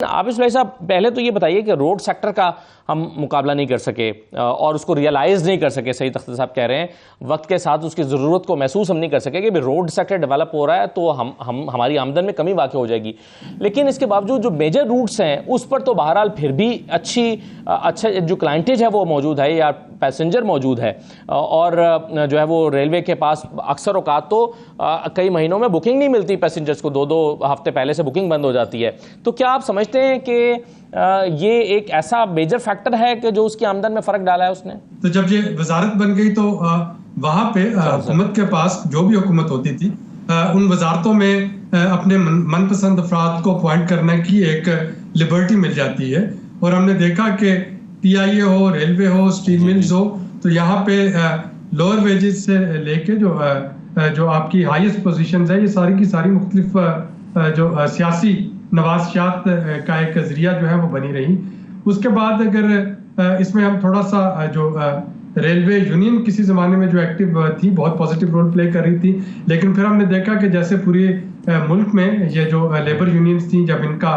आबिश भाई साहब, पहले तो ये बताइए कि रोड सेक्टर का हम मुकाबला नहीं कर सके और उसको रियलाइज़ नहीं कर सके। सही तख्त साहब कह रहे हैं, वक्त के साथ उसकी ज़रूरत को महसूस हम नहीं कर सके कि भाई रोड सेक्टर डेवलप हो रहा है तो हम हमारी आमदन में कमी वाक़ हो जाएगी। लेकिन इसके बावजूद जो मेजर रूट्स हैं उस पर तो बहरहाल फिर भी अच्छा जो क्लाइंटेज है वो मौजूद है या पैसेंजर मौजूद है। और जो है वो रेलवे के पास अक्सर औकात तो कई महीनों में बुकिंग नहीं मिलती पैसेंजर्स को, 2-2 हफ्ते पहले से बुकिंग बंद हो जाती है। तो क्या आप समझते हैं कि ये एक ऐसा मेजर फैक्टर है कि जो उसकी आमदन में फ़र्क डाला है उसने? तो जब ये वजारत बन गई तो वहाँ पे हुकूमत के पास जो भी हुकूमत होती थी उन वजारतों में अपने मनपसंद अफराद को अपॉइंट करने की एक लिबर्टी मिल जाती है। और हमने देखा कि टीआईए हो, रेलवे हो, स्टील मिल्स हो, तो यहाँ पे लोअर वेजेस से लेके जो आपकी हाईएस्ट पोजीशन है, ये सारी की सारी मुख्तलिफ जो सियासी नवासियात का एक जरिया जो है वो बनी रही। उसके बाद अगर इसमें हम थोड़ा सा जो रेलवे यूनियन किसी ज़माने में जो एक्टिव थी, बहुत पॉजिटिव रोल प्ले कर रही थी, लेकिन फिर हमने देखा कि जैसे पूरे मुल्क में ये जो लेबर यूनियंस थी, जब इनका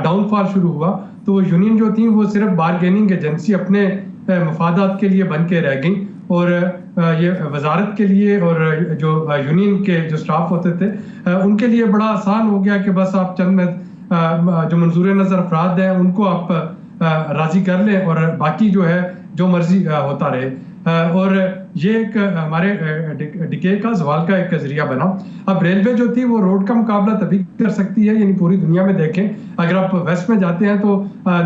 डाउनफॉल शुरू हुआ तो वो यूनियन जो थी वो सिर्फ बारगेनिंग एजेंसी अपने मफादात के लिए बन के रह गई। और ये वजारत के लिए और जो यूनियन के जो स्टाफ होते थे उनके लिए बड़ा आसान हो गया कि बस आप चंद जो मंजूर नज़र अफराद हैं उनको आप राजी कर लें और बाकी जो है जो मर्जी होता रहे। और ये एक हमारे डिके का सवाल का एक जरिया बना। अब रेलवे जो थी वो रोड का मुकाबला तभी कर सकती है, यानी पूरी दुनिया में देखें, अगर आप वेस्ट में जाते हैं तो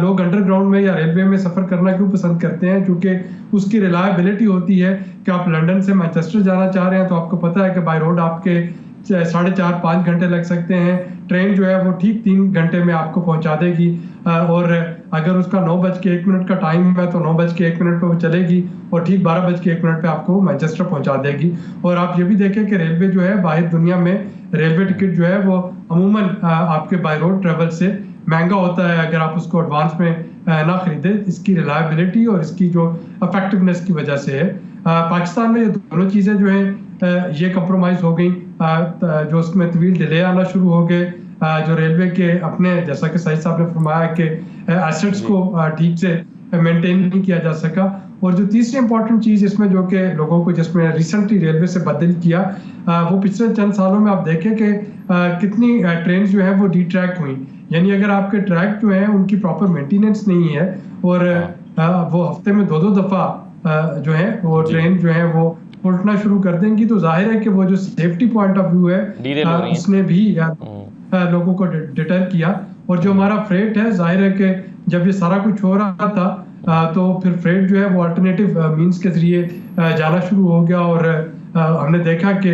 लोग अंडरग्राउंड में या रेलवे में सफ़र करना क्यों पसंद करते हैं? क्योंकि उसकी रिलायबिलिटी होती है कि आप लंदन से मैनचेस्टर जाना चाह रहे हैं तो आपको पता है कि बाय रोड आपके 4.5-5 घंटे लग सकते हैं, ट्रेन जो है वो ठीक 3 घंटे में आपको पहुंचा देगी। और अगर उसका 9:01 का टाइम है तो 9:01 पे वो चलेगी और ठीक 12:01 पे आपको मैनचेस्टर पहुंचा देगी। और आप ये भी देखें कि रेलवे जो है बाहर दुनिया में रेलवे टिकट जो है वो अमूमन आपके बाय रोड ट्रेवल से महंगा होता है अगर आप उसको एडवांस में ना खरीदे। इसकी रिलायबिलिटी और इसकी जो इफेक्टिवनेस की वजह से है। पाकिस्तान में ये दोनों चीज़ें जो हैं ये कंप्रोमाइज़ हो गई। जो उसमें तवील डिले आना शुरू हो गए, जो रेलवे के अपने, जैसा कि सईद साहब ने फरमाया कि एसेट्स को ठीक से मेंटेन नहीं किया जा सका। और जो तीसरी इंपॉर्टेंट चीज़ इसमें जो कि लोगों को जिसमें रिसेंटली रेलवे से बदल किया वो पिछले चंद सालों में आप देखें कि कितनी ट्रेन जो है वो डी ट्रैक हुई। यानी अगर आपके ट्रैक जो है उनकी प्रॉपर मेंटेनेंस नहीं है और वो हफ्ते में 2-2 दफ़ा जो है वो ट्रेन जो है वो उल्टना शुरू कर देंगी, तो जाहिर है कि वो जो सेफ्टी पॉइंट ऑफ व्यू है उसने भी लोगों को डिटर किया। और जो हमारा फ्रेट है, जाहिर है कि जब ये सारा कुछ हो रहा था तो फिर फ्रेट जो है वो अल्टरनेटिव मींस के जरिए जाना शुरू हो गया। और हमने देखा कि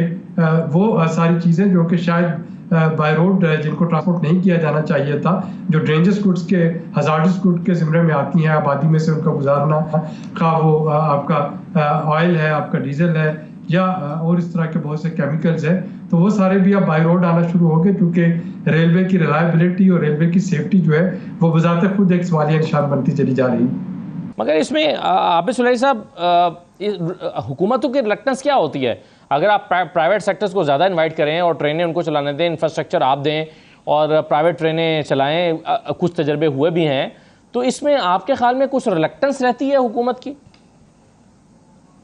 वो सारी चीज़ें जो कि शायद बाय रोड जिनको ट्रांसपोर्ट नहीं किया जाना चाहिए था, जो डेंजरस गुड्स के, हजार्डस गुड्स के ज़िम्मे में आती हैं, आबादी में से उनका गुजारना, खा वो आपका ऑयल है, आपका डीजल है या और इस तरह के बहुत से केमिकल्स हैं, तो वो सारे भी अब बाय रोड आना शुरू हो गए क्योंकि रेलवे की रिलायबिलिटी और रेलवे की सेफ्टी जो है वो बजाते खुद एक सवालिया निशान बनती चली जा रही है। मगर इसमें आबिश भाई साहब, हुकूमतों की रिलक्टेंस क्या होती है? अगर आप प्राइवेट सेक्टर्स को ज़्यादा इनवाइट करें और ट्रेनें उनको चलाने दें, इंफ्रास्ट्रक्चर आप दें और प्राइवेट ट्रेनें चलाएं, कुछ तजर्बे हुए भी हैं, तो इसमें आपके ख्याल में कुछ रिलक्टेंस रहती है हुकूमत की?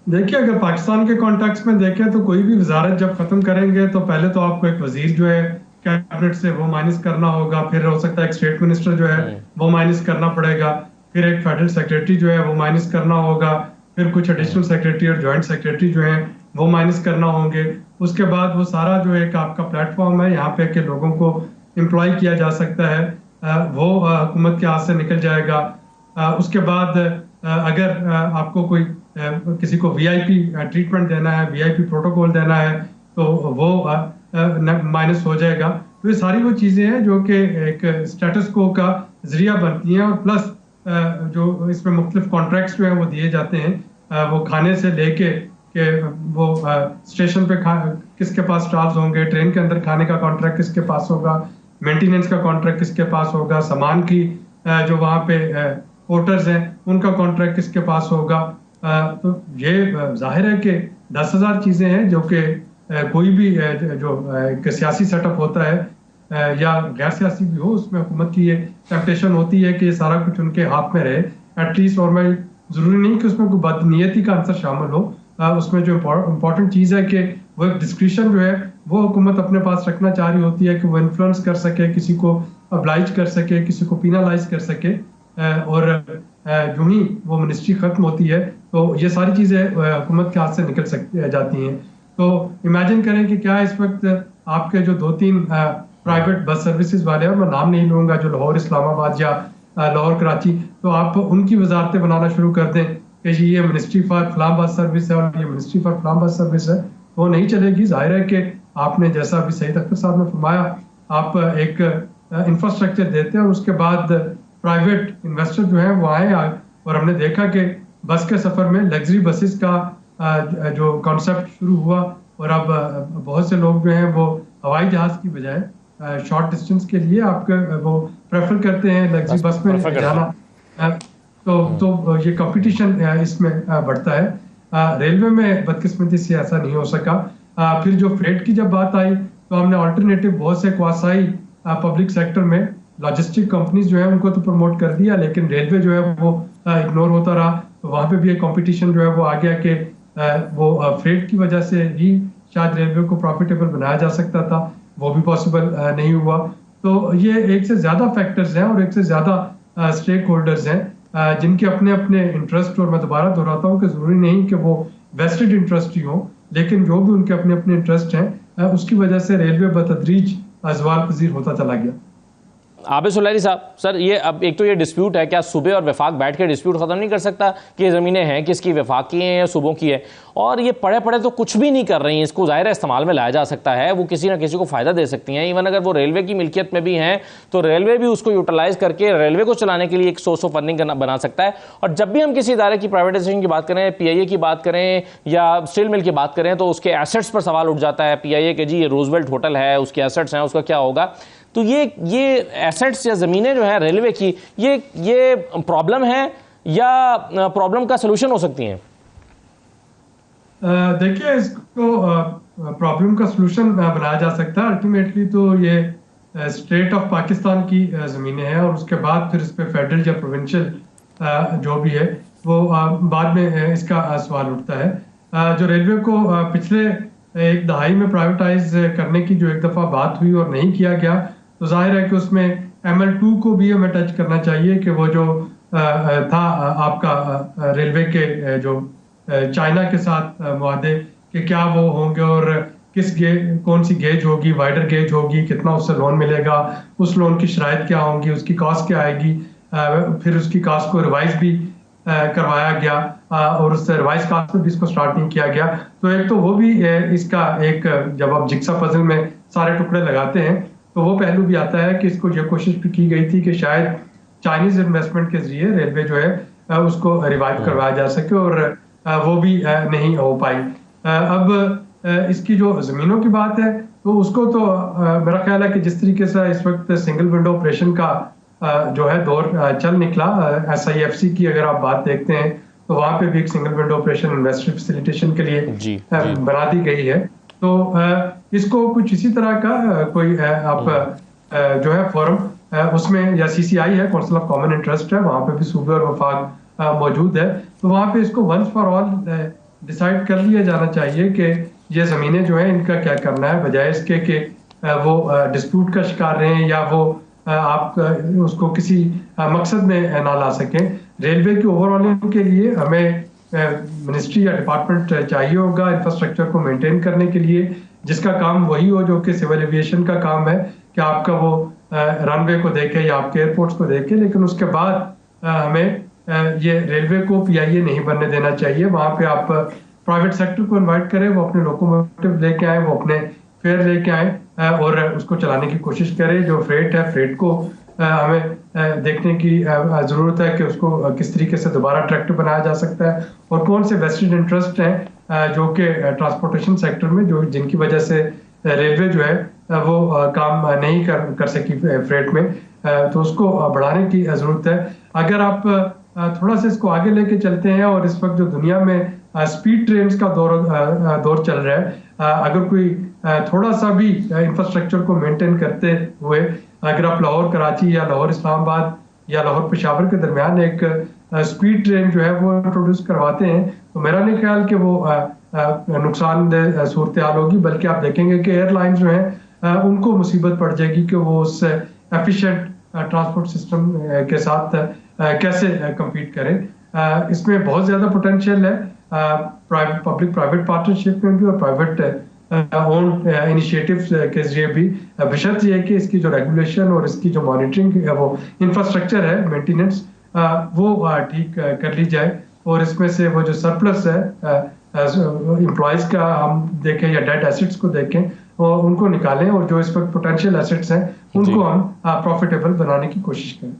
देखिए, अगर पाकिस्तान के कॉन्टेक्स्ट में देखें तो कोई भी वजारत जब खत्म करेंगे तो पहले तो आपको एक वजीर जो है कैबिनेट से वो माइनस करना होगा, फिर हो सकता है एक स्टेट मिनिस्टर जो है वो माइनस करना पड़ेगा, फिर एक फेडरल सेक्रेटरी जो है वो माइनस करना होगा, फिर कुछ एडिशनल सेक्रेटरी और जॉइंट सेक्रेटरी जो है वो माइनस करना होंगे। उसके बाद वो सारा जो एक आपका प्लेटफॉर्म है यहाँ पे कि लोगों को एम्प्लॉय किया जा सकता है, वो हुकूमत के हाथ से निकल जाएगा। उसके बाद अगर आपको कोई किसी को वीआईपी ट्रीटमेंट देना है, वीआईपी प्रोटोकॉल देना है, तो वो माइनस हो जाएगा। तो ये सारी वो चीज़ें हैं जो कि एक स्टेटस को का जरिया बनती हैं। और प्लस जो इसमें मुख्तलिफ कॉन्ट्रैक्ट्स जो हैं वो दिए जाते हैं, वो खाने से लेके कि वो स्टेशन पे किसके पास स्टॉल्स होंगे, ट्रेन के अंदर खाने का कॉन्ट्रैक्ट किसके पास होगा, मेंटेनेंस का कॉन्ट्रैक्ट किसके पास होगा, सामान की जो वहाँ पे पोर्टर्स हैं उनका कॉन्ट्रैक्ट किसके पास होगा। तो ये जाहिर है कि 10,000 चीज़ें हैं जो कि कोई भी जो एक सियासी सेटअप होता है या गैर सियासी भी हो, उसमें हुकूमत की ये टेम्पटेशन होती है कि सारा कुछ उनके हाथ में रहे एटलीस्ट। और मैं जरूरी नहीं कि उसमें कोई बदनीयती का आंसर शामिल हो, उसमें जो इम्पोर्टेंट चीज़ है कि वो एक डिस्क्रिप्शन जो है वो हुकूमत अपने पास रखना चाह रही होती है कि वो इन्फ्लुएंस कर सके, किसी को अब्लाइज कर सके, किसी को पिनलाइज कर सके। और यूं ही वो मिनिस्ट्री खत्म होती है तो ये सारी चीज़ें हुकूमत के हाथ से निकल जाती हैं। तो इमेजिन करें कि क्या इस वक्त आपके जो 2-3 प्राइवेट बस सर्विसेज वाले हैं, और मैं नाम नहीं लूँगा, जो लाहौर इस्लामाबाद या लाहौर कराची, तो आप उनकी वजारतें बनाना शुरू कर दें कि जी ये मिनिस्ट्री फॉर फलां बस सर्विस है और ये मिनिस्ट्री फॉर फलां बस सर्विस है, तो वो नहीं चलेगी। जाहिर है कि आपने, जैसा अभी सईद अख्तर साहब ने फरमाया, आप एक इंफ्रास्ट्रक्चर देते हैं और उसके बाद प्राइवेट इन्वेस्टर जो है वो आए, और हमने देखा कि बस के सफर में लग्जरी बसेस का जो कॉन्सेप्ट शुरू हुआ, और अब बहुत से लोग जो हैं वो हवाई जहाज की बजाय शॉर्ट डिस्टेंस के लिए आपके वो प्रेफर करते हैं लग्जरी बस में जाना। तो ये कंपटीशन इसमें बढ़ता है। रेलवे में बदकिस्मती से ऐसा नहीं हो सका। फिर जो फ्रेट की जब बात आई तो हमने अल्टरनेटिव बहुत से क्वासाई पब्लिक सेक्टर में लॉजिस्टिक कंपनीज जो है उनको तो प्रमोट कर दिया, लेकिन रेलवे जो है वो इग्नोर होता रहा। तो वहाँ पे भी एक कंपटीशन जो है वो आ गया कि वो फ्रेट की वजह से ही शायद रेलवे को प्रॉफिटेबल बनाया जा सकता था, वो भी पॉसिबल नहीं हुआ। तो ये एक से ज़्यादा फैक्टर्स हैं और एक से ज़्यादा स्टेक होल्डर्स हैं जिनके अपने अपने इंटरेस्ट, और मैं दोबारा दोहराता हूँ कि ज़रूरी नहीं कि वो वेस्टेड इंटरेस्ट ही हो, लेकिन जो भी उनके अपने अपने इंटरेस्ट हैं उसकी वजह से रेलवे बतदरीज ज़वाल पजीर होता चला गया। आबिद सुलैरी साहब, सर ये अब एक तो ये डिस्प्यूट है, क्या सूबे और वफाक बैठ के डिस्प्यूट खत्म नहीं कर सकता कि ये ज़मीनें हैं किसकी, वफाक की हैं या सूबों की है? और ये पड़े पड़े तो कुछ भी नहीं कर रही हैं, इसको ज़ाहिर है इस्तेमाल में लाया जा सकता है, वो किसी ना किसी को फ़ायदा दे सकती हैं। इवन अगर वो रेलवे की मिल्कियत में भी हैं तो रेलवे भी उसको यूटिलाइज़ करके रेलवे को चलाने के लिए एक सोर्स ऑफ फंडिंग बना सकता है। और जब भी हम किसी इदारे की प्राइवेटाइजेशन की बात करें, PIA की बात करें या स्टील मिल की बात करें, तो उसके एसेट्स पर सवाल उठ जाता है। PIA के जी ये रूजवेल्ट होटल है, उसके एसेट्स हैं, उसका क्या होगा? तो ये एसेट्स या ज़मीनें जो है रेलवे की, ये प्रॉब्लम है या प्रॉब्लम का सलूशन हो सकती हैं? देखिए, इसको प्रॉब्लम का सलूशन बनाया जा सकता है। अल्टीमेटली तो ये स्टेट ऑफ पाकिस्तान की ज़मीनें हैं और उसके बाद फिर इस पर फेडरल या प्रोविंशियल जो भी है वो बाद में इसका सवाल उठता है। जो रेलवे को पिछले एक दहाई में प्राइवेटाइज करने की जो एक दफ़ा बात हुई और नहीं किया गया, तो जाहिर है कि उसमें ML2 को भी हमें टच करना चाहिए कि वो जो था आपका रेलवे के जो चाइना के साथ मुआहदे कि क्या वो होंगे और कौन सी गेज होगी, वाइडर गेज होगी, कितना उससे लोन मिलेगा, उस लोन की शराइत क्या होंगी, उसकी कॉस्ट क्या आएगी। फिर उसकी कॉस्ट को रिवाइज भी करवाया गया और उससे रिवाइज कास्ट में भी इसको स्टार्ट नहीं किया गया। तो एक तो वो भी इसका एक, जब आप जिक्सा पजल में सारे टुकड़े लगाते हैं तो वो पहलू भी आता है कि इसको ये कोशिश भी की गई थी कि शायद चाइनीज इन्वेस्टमेंट के जरिए रेलवे जो है उसको रिवाइव करवाया जा सके, और वो भी नहीं हो पाई। अब इसकी जो ज़मीनों की बात है तो उसको तो मेरा ख्याल है कि जिस तरीके से इस वक्त सिंगल विंडो ऑपरेशन का जो है दौर चल निकला, SIFC की अगर आप बात देखते हैं तो वहाँ पे भी एक single window operation investor facilitation के लिए बना दी गई है। तो इसको कुछ इसी तरह का कोई आप जो है फोरम उसमें, या CCI है, काउंसिल ऑफ कॉमन इंटरेस्ट है, वहाँ पे भी सूबे और वफाक मौजूद है, तो वहाँ पे इसको वंस फॉर ऑल डिसाइड कर लिया जाना चाहिए कि ये ज़मीनें जो है इनका क्या करना है, बजाय इसके कि वो डिस्प्यूट का शिकार रहें या वो आप उसको किसी मकसद में ना ला सकें। रेलवे की ओवरऑलिंग के लिए हमें मिनिस्ट्री या डिपार्टमेंट चाहिए होगा इंफ्रास्ट्रक्चर को मेंटेन करने के लिए, जिसका काम वही हो जो कि सिविल एविएशन का काम है कि आपका वो रनवे को देखे या आपके एयरपोर्ट्स को देखे। लेकिन उसके बाद हमें ये रेलवे को PIA नहीं बनने देना चाहिए। वहाँ पे आप प्राइवेट सेक्टर को इन्वाइट करें, वो अपने लोकोमोटिव लेके आए, वो अपने फेयर लेके आए और उसको चलाने की कोशिश करें। जो फ्रेट है, फ्रेट को हमें देखने की ज़रूरत है कि उसको किस तरीके से दोबारा अट्रैक्टिव बनाया जा सकता है और कौन से वेस्टेड इंटरेस्ट हैं जो कि ट्रांसपोर्टेशन सेक्टर में जो जिनकी वजह से रेलवे जो है वो काम नहीं कर सकी फ्रेट में, तो उसको बढ़ाने की ज़रूरत है। अगर आप थोड़ा सा इसको आगे लेके चलते हैं और इस वक्त जो दुनिया में स्पीड ट्रेन्स का दौर चल रहा है, अगर कोई थोड़ा सा भी इंफ्रास्ट्रक्चर को मेंटेन करते हुए अगर आप लाहौर कराची या लाहौर इस्लामाबाद या लाहौर पेशावर के दरमियान एक स्पीड ट्रेन जो है वो इंट्रोड्यूस करवाते हैं, तो मेरा नहीं ख्याल कि वो नुकसानदेह सूरत हाल होगी, बल्कि आप देखेंगे कि एयरलाइन जो है उनको मुसीबत पड़ जाएगी कि वो उस एफिशिएंट ट्रांसपोर्ट सिस्टम के साथ कैसे कम्पीट करें। इसमें बहुत ज़्यादा पोटेंशियल है पब्लिक प्राइवेट पार्टनरशिप में भी और प्राइवेट ओन इनिशिएटिव्स के जरिए भी, बशर्त ये है कि इसकी जो रेगुलेशन और इसकी जो मॉनिटरिंग है, वो इंफ्रास्ट्रक्चर है, मेंटेनेंस वो ठीक कर ली जाए, और इसमें से वो जो सरप्लस है एम्प्लॉयज़ का हम देखें या डेड एसेट्स को देखें और उनको निकालें, और जो इस वक्त पोटेंशियल एसेट्स हैं उनको हम प्रॉफिटेबल बनाने की कोशिश करें।